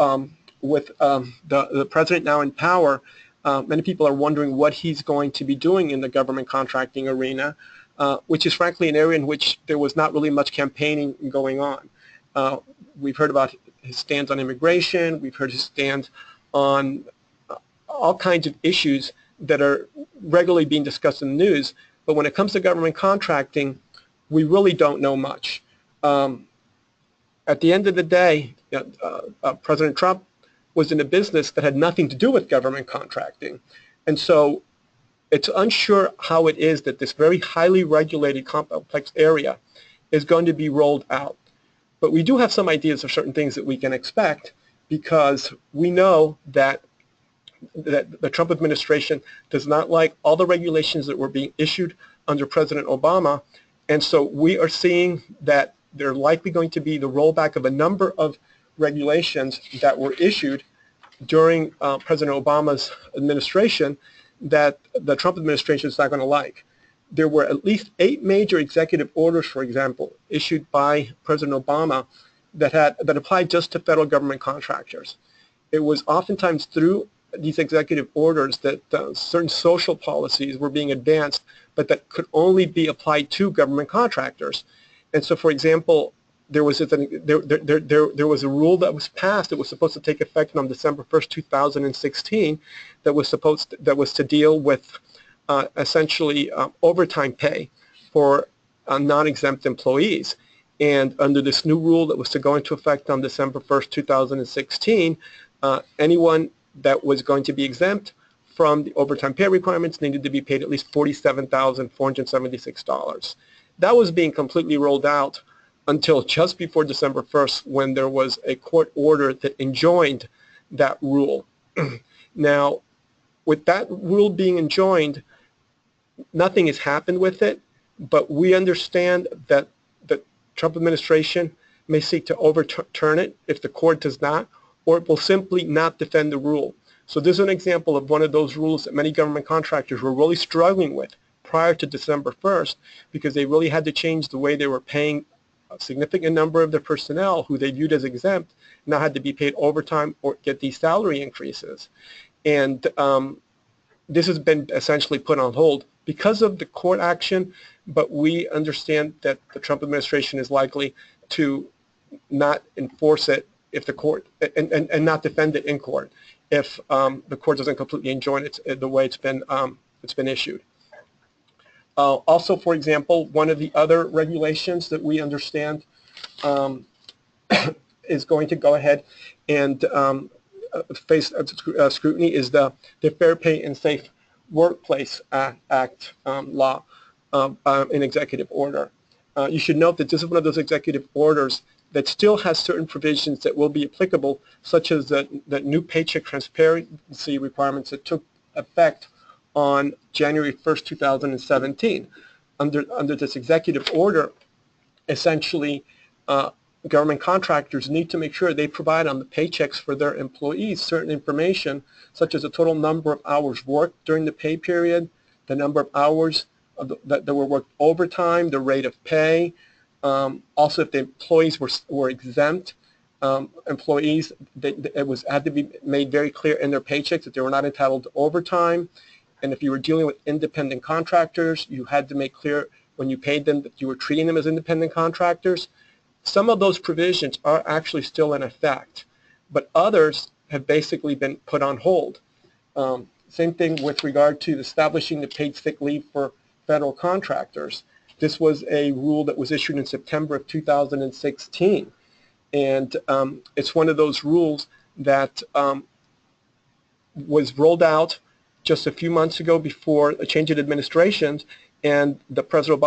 with the president now in power, many people are wondering what he's going to be doing in the government contracting arena, which is frankly an area in which there was not really much campaigning going on. We've heard about his stands on immigration. We've heard his stands on all kinds of issues that are regularly being discussed in the news. But when it comes to government contracting, we really don't know much. At the end of the day, President Trump was in a business that had nothing to do with government contracting. And so it's unsure how it is that this very highly regulated complex area is going to be rolled out. But we do have some ideas of certain things that we can expect, because we know that the Trump administration does not like all the regulations that were being issued under President Obama. And so we are seeing that they're likely going to be the rollback of a number of regulations that were issued during President Obama's administration that the Trump administration is not going to like. There were at least 8 major executive orders, for example, issued by President Obama that applied just to federal government contractors. It was oftentimes through these executive orders that certain social policies were being advanced, but that could only be applied to government contractors. And so, for example, there was a rule that was passed that was supposed to take effect on December 1st, 2016, that was to deal with essentially overtime pay for non-exempt employees. And under this new rule that was to go into effect on December 1st, 2016, anyone that was going to be exempt from the overtime pay requirements needed to be paid at least $47,476. That was being completely rolled out until just before December 1st, when there was a court order that enjoined that rule. Now, with that rule being enjoined, nothing has happened with it, but we understand that the Trump administration may seek to overturn it if the court does not, or it will simply not defend the rule. So this is an example of one of those rules that many government contractors were really struggling with prior to December 1st, because they really had to change the way they were paying a significant number of their personnel who they viewed as exempt, now had to be paid overtime or get these salary increases. And this has been essentially put on hold because of the court action, but we understand that the Trump administration is likely to not enforce it if the court, and not defend it in court if the court doesn't completely enjoin it the way it's been issued. Also, for example, one of the other regulations that we understand is going to go ahead and face scrutiny is the Fair Pay and Safe Workplace Act law in executive order. You should note that this is one of those executive orders that still has certain provisions that will be applicable, such as the new paycheck transparency requirements that took effect on January 1st, 2017. Under this executive order, essentially, government contractors need to make sure they provide on the paychecks for their employees certain information, such as the total number of hours worked during the pay period, the number of hours that were worked overtime, the rate of pay. Also, if the employees were exempt employees, it had to be made very clear in their paychecks that they were not entitled to overtime. And if you were dealing with independent contractors, you had to make clear when you paid them that you were treating them as independent contractors. Some of those provisions are actually still in effect, but others have basically been put on hold. Same thing with regard to establishing the paid sick leave for federal contractors. This was a rule that was issued in September of 2016, and it's one of those rules that was rolled out just a few months ago before a change in administrations, and President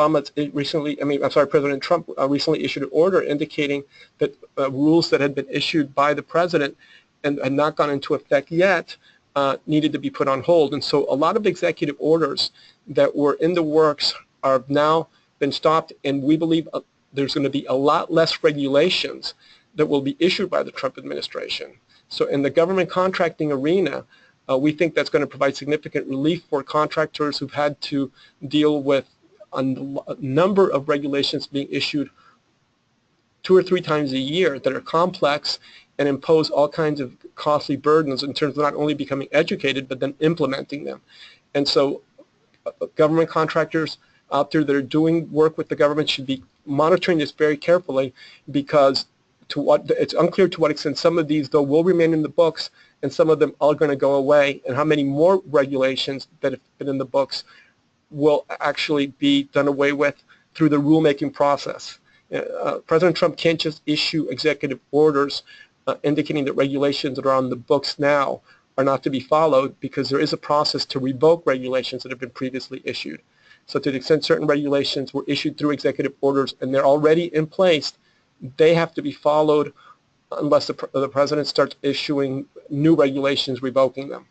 Trump recently issued an order indicating that rules that had been issued by the president and had not gone into effect yet needed to be put on hold. And so a lot of executive orders that were in the works are now been stopped, and we believe there's going to be a lot less regulations that will be issued by the Trump administration. So in the government contracting arena, we think that's going to provide significant relief for contractors who've had to deal with a number of regulations being issued 2 or 3 times a year that are complex and impose all kinds of costly burdens in terms of not only becoming educated, but then implementing them. And so government contractors out there that are doing work with the government should be monitoring this very carefully, because it's unclear to what extent some of these, though, will remain in the books, and some of them are going to go away, and how many more regulations that have been in the books will actually be done away with through the rulemaking process. President Trump can't just issue executive orders indicating that regulations that are on the books now are not to be followed, because there is a process to revoke regulations that have been previously issued. So to the extent certain regulations were issued through executive orders and they're already in place, they have to be followed unless the president starts issuing new regulations revoking them.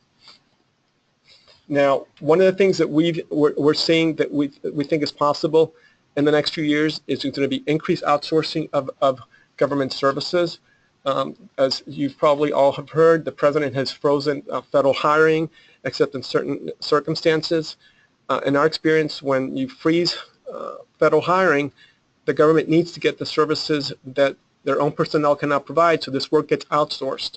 Now, one of the things that we're seeing that we think is possible in the next few years is going to be increased outsourcing of government services. As you probably all have heard, the president has frozen federal hiring except in certain circumstances. In our experience, when you freeze federal hiring, the government needs to get the services that their own personnel cannot provide, so this work gets outsourced.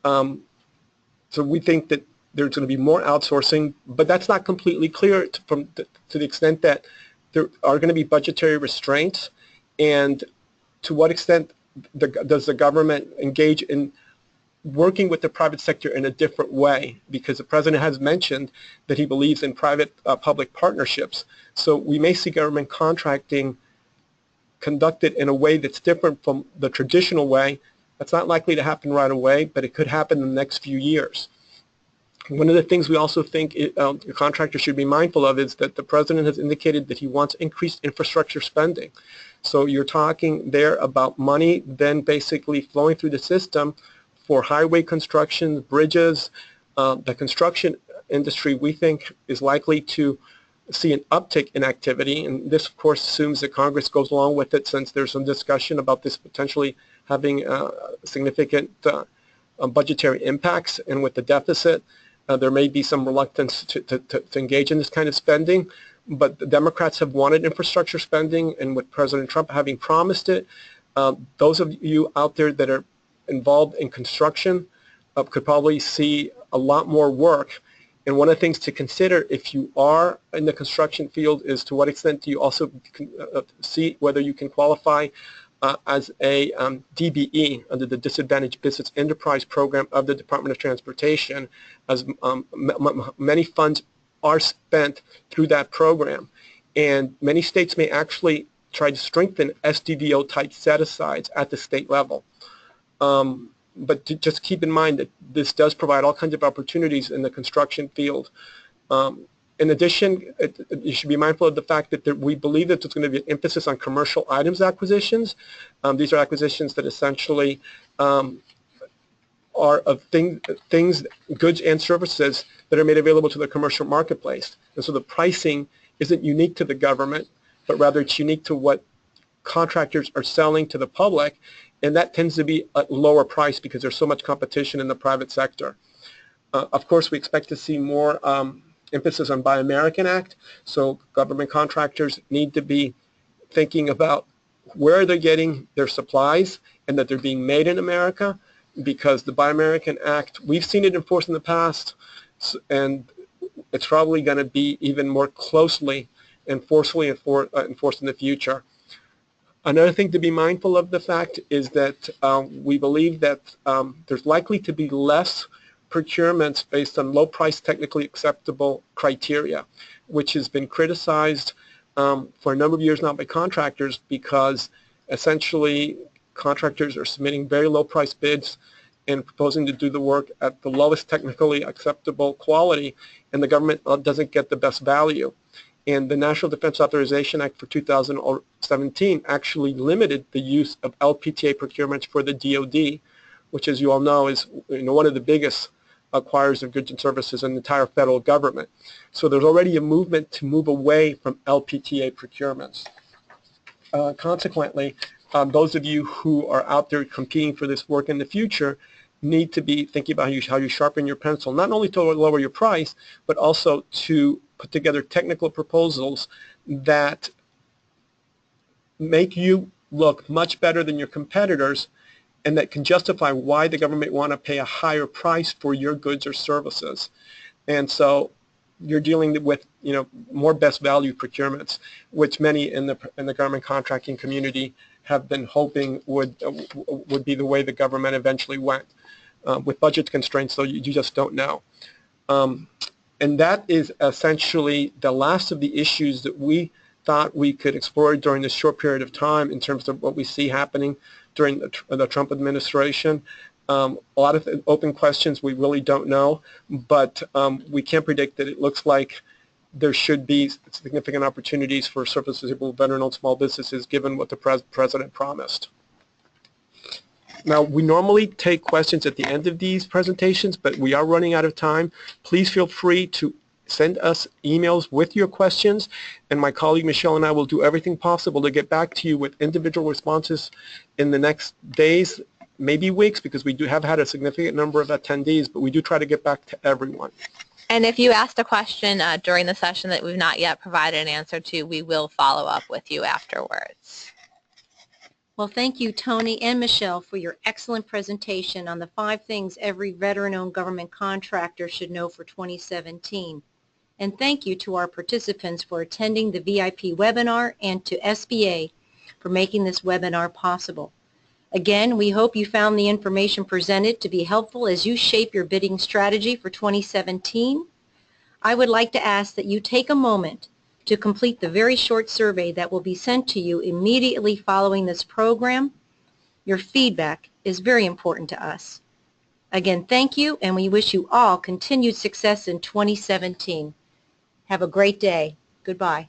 So we think that there's going to be more outsourcing, but that's not completely clear to the extent that there are going to be budgetary restraints, and to what extent does the government engage in working with the private sector in a different way, because the president has mentioned that he believes in private-public partnerships. So we may see government contracting conducted in a way that's different from the traditional way. That's not likely to happen right away, but it could happen in the next few years. One of the things we also think the contractor should be mindful of is that the president has indicated that he wants increased infrastructure spending. So you're talking there about money then basically flowing through the system for highway construction, bridges. The construction industry, we think, is likely to see an uptick in activity, and this of course assumes that Congress goes along with it, since there's some discussion about this potentially having significant budgetary impacts, and with the deficit there may be some reluctance to engage in this kind of spending. But the Democrats have wanted infrastructure spending, and with President Trump having promised it, those of you out there that are involved in construction could probably see a lot more work. And one of the things to consider if you are in the construction field is to what extent do you also see whether you can qualify as a DBE under the Disadvantaged Business Enterprise Program of the Department of Transportation, as many funds are spent through that program. And many states may actually try to strengthen SDVO type set-asides at the state level. But just keep in mind that this does provide all kinds of opportunities in the construction field. In addition, you should be mindful of the fact that we believe that there's going to be an emphasis on commercial items acquisitions. These are acquisitions that essentially are of things, goods and services that are made available to the commercial marketplace. And so the pricing isn't unique to the government, but rather it's unique to what contractors are selling to the public, and that tends to be a lower price because there's so much competition in the private sector. Of course, we expect to see more emphasis on Buy American Act, so government contractors need to be thinking about where they're getting their supplies and that they're being made in America, because the Buy American Act, we've seen it enforced in the past, and it's probably going to be even more closely and forcefully enforced in the future. Another thing to be mindful of the fact is that we believe that there's likely to be less procurements based on low price technically acceptable criteria, which has been criticized for a number of years now by contractors, because essentially contractors are submitting very low price bids and proposing to do the work at the lowest technically acceptable quality, and the government doesn't get the best value. And the National Defense Authorization Act for 2017 actually limited the use of LPTA procurements for the DoD, which, as you all know, is one of the biggest acquirers of goods and services in the entire federal government. So there's already a movement to move away from LPTA procurements. Consequently, those of you who are out there competing for this work in the future need to be thinking about how you sharpen your pencil, not only to lower your price, but also to put together technical proposals that make you look much better than your competitors, and that can justify why the government want to pay a higher price for your goods or services. And so you're dealing with more best value procurements, which many in the government contracting community have been hoping would be the way the government eventually went. With budget constraints, though, you just don't know. And that is essentially the last of the issues that we thought we could explore during this short period of time in terms of what we see happening during the Trump administration. A lot of open questions we really don't know, but we can predict that it looks like there should be significant opportunities for service-disabled veteran-owned small businesses given what the President promised. Now, we normally take questions at the end of these presentations, but we are running out of time. Please feel free to send us emails with your questions, and my colleague Michelle and I will do everything possible to get back to you with individual responses in the next days, maybe weeks, because we have had a significant number of attendees, but we do try to get back to everyone. And if you asked a question during the session that we've not yet provided an answer to, we will follow up with you afterwards. Well, thank you, Tony and Michelle, for your excellent presentation on the 5 things every veteran-owned government contractor should know for 2017. And thank you to our participants for attending the VIP webinar, and to SBA for making this webinar possible. Again, we hope you found the information presented to be helpful as you shape your bidding strategy for 2017. I would like to ask that you take a moment to complete the very short survey that will be sent to you immediately following this program. Your feedback is very important to us. Again, thank you, and we wish you all continued success in 2017. Have a great day. Goodbye.